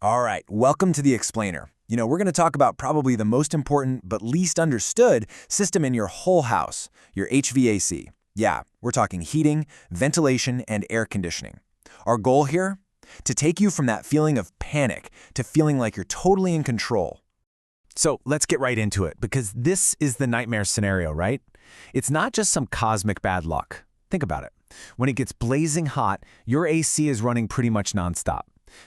All right, welcome to the Explainer. We're going to talk about probably the most important but least understood system in your whole house, your HVAC. Yeah, we're talking heating, ventilation, and air conditioning. Our goal here? To take you from that feeling of panic to feeling like you're totally in control. So let's get right into it, because this is the nightmare scenario, right? It's not just some cosmic bad luck. Think about it. When it gets blazing hot, your AC is running pretty much nonstop.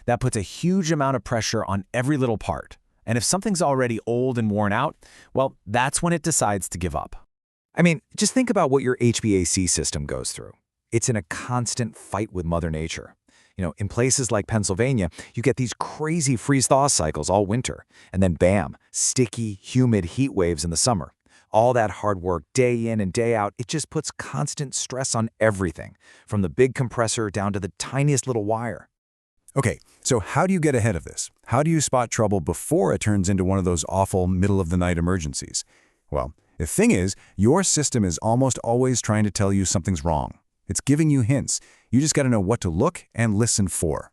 That puts a huge amount of pressure on every little part. And if something's already old and worn out, well, that's when it decides to give up. I mean, just think about what your HVAC system goes through. It's in a constant fight with Mother Nature. In places like Pennsylvania, you get these crazy freeze-thaw cycles all winter, and then bam, sticky, humid heat waves in the summer. All that hard work day in and day out, it just puts constant stress on everything, from the big compressor down to the tiniest little wire. Okay, so how do you get ahead of this? How do you spot trouble before it turns into one of those awful middle-of-the-night emergencies? Well, the thing is, your system is almost always trying to tell you something's wrong. It's giving you hints. You just got to know what to look and listen for.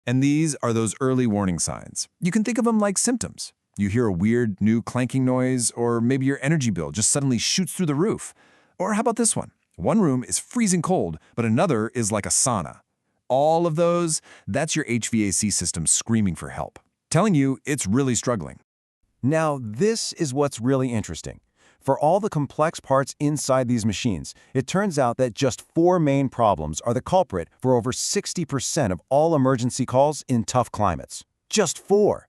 And these are those early warning signs. You can think of them like symptoms. You hear a weird, new clanking noise, or maybe your energy bill just suddenly shoots through the roof. Or how about this one? One room is freezing cold, but another is like a sauna. All of those, that's your HVAC system screaming for help, telling you it's really struggling. Now, this is what's really interesting. For all the complex parts inside these machines, it turns out that just 4 main problems are the culprit for over 60% of all emergency calls in tough climates. Just 4.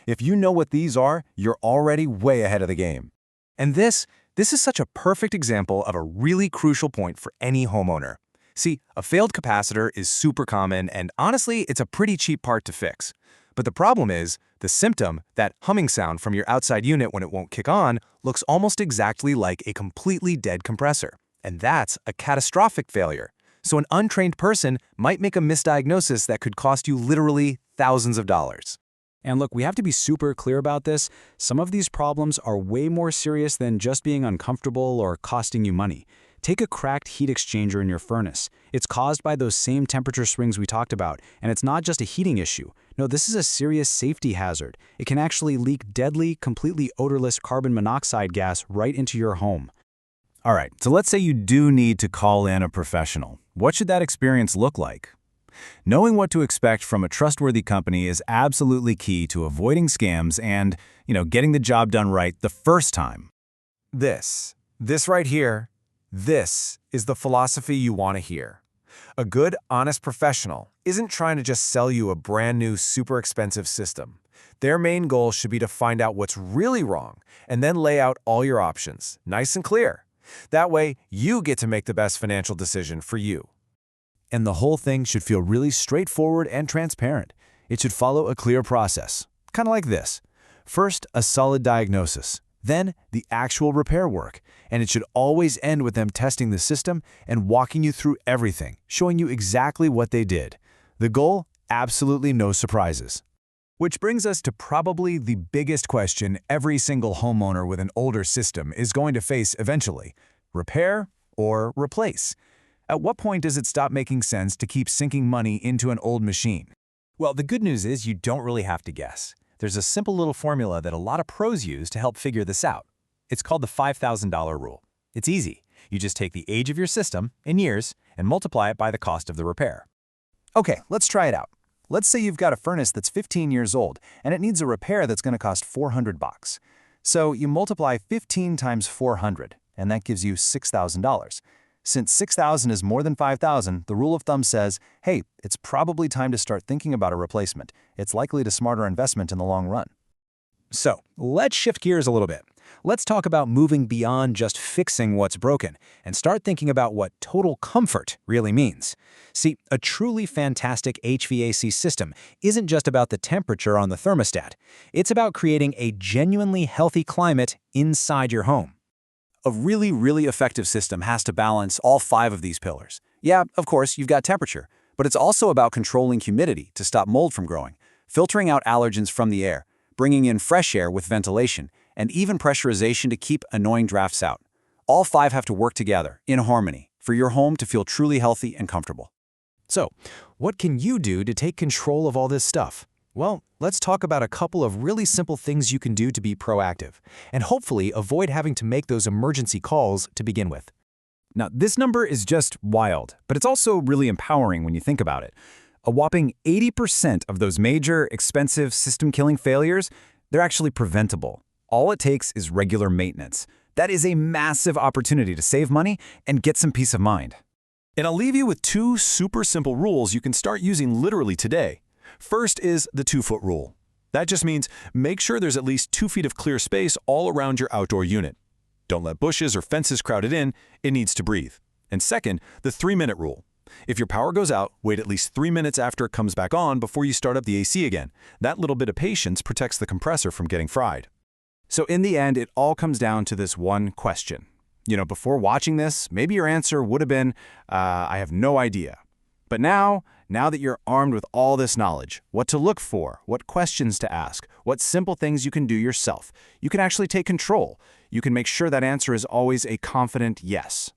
If you know what these are, you're already way ahead of the game. And this is such a perfect example of a really crucial point for any homeowner. See, a failed capacitor is super common, and honestly, it's a pretty cheap part to fix. But the problem is, the symptom, that humming sound from your outside unit when it won't kick on, looks almost exactly like a completely dead compressor. And that's a catastrophic failure. So an untrained person might make a misdiagnosis that could cost you literally thousands of dollars. And look, we have to be super clear about this. Some of these problems are way more serious than just being uncomfortable or costing you money. Take a cracked heat exchanger in your furnace. It's caused by those same temperature swings we talked about, and it's not just a heating issue. No, this is a serious safety hazard. It can actually leak deadly, completely odorless carbon monoxide gas right into your home. All right, so let's say you do need to call in a professional. What should that experience look like? Knowing what to expect from a trustworthy company is absolutely key to avoiding scams and, getting the job done right the first time. This right here, this is the philosophy you want to hear. A good, honest professional isn't trying to just sell you a brand new, super expensive system. Their main goal should be to find out what's really wrong and then lay out all your options, nice and clear. That way, you get to make the best financial decision for you. And the whole thing should feel really straightforward and transparent. It should follow a clear process, kind of like this. First, a solid diagnosis, then the actual repair work, and it should always end with them testing the system and walking you through everything, showing you exactly what they did. The goal? Absolutely no surprises. Which brings us to probably the biggest question every single homeowner with an older system is going to face eventually: repair or replace? At what point does it stop making sense to keep sinking money into an old machine? Well, the good news is you don't really have to guess. There's a simple little formula that a lot of pros use to help figure this out. It's called the $5,000 rule. It's easy. You just take the age of your system in years and multiply it by the cost of the repair. Okay, let's try it out. Let's say you've got a furnace that's 15 years old and it needs a repair that's going to cost $400. So you multiply 15 times 400, and that gives you $6,000. Since 6,000 is more than 5,000, the rule of thumb says, hey, it's probably time to start thinking about a replacement. It's likely a smarter investment in the long run. So, let's shift gears a little bit. Let's talk about moving beyond just fixing what's broken and start thinking about what total comfort really means. See, a truly fantastic HVAC system isn't just about the temperature on the thermostat. It's about creating a genuinely healthy climate inside your home. A really, really effective system has to balance all 5 of these pillars. Yeah, of course, you've got temperature, but it's also about controlling humidity to stop mold from growing, filtering out allergens from the air, bringing in fresh air with ventilation, and even pressurization to keep annoying drafts out. All 5 have to work together, in harmony, for your home to feel truly healthy and comfortable. So, what can you do to take control of all this stuff? Well, let's talk about a couple of really simple things you can do to be proactive, and hopefully avoid having to make those emergency calls to begin with. Now, this number is just wild, but it's also really empowering when you think about it. A whopping 80% of those major, expensive, system-killing failures, they're actually preventable. All it takes is regular maintenance. That is a massive opportunity to save money and get some peace of mind. And I'll leave you with 2 super simple rules you can start using literally today. First is the 2-foot rule. That just means make sure there's at least 2 feet of clear space all around your outdoor unit. Don't let bushes or fences crowd it in, it needs to breathe. And second, the 3-minute rule. If your power goes out, wait at least 3 minutes after it comes back on before you start up the AC again. That little bit of patience protects the compressor from getting fried. So in the end, it all comes down to this one question. Before watching this, maybe your answer would have been, I have no idea. But now that you're armed with all this knowledge, what to look for, what questions to ask, what simple things you can do yourself, you can actually take control. You can make sure that answer is always a confident yes.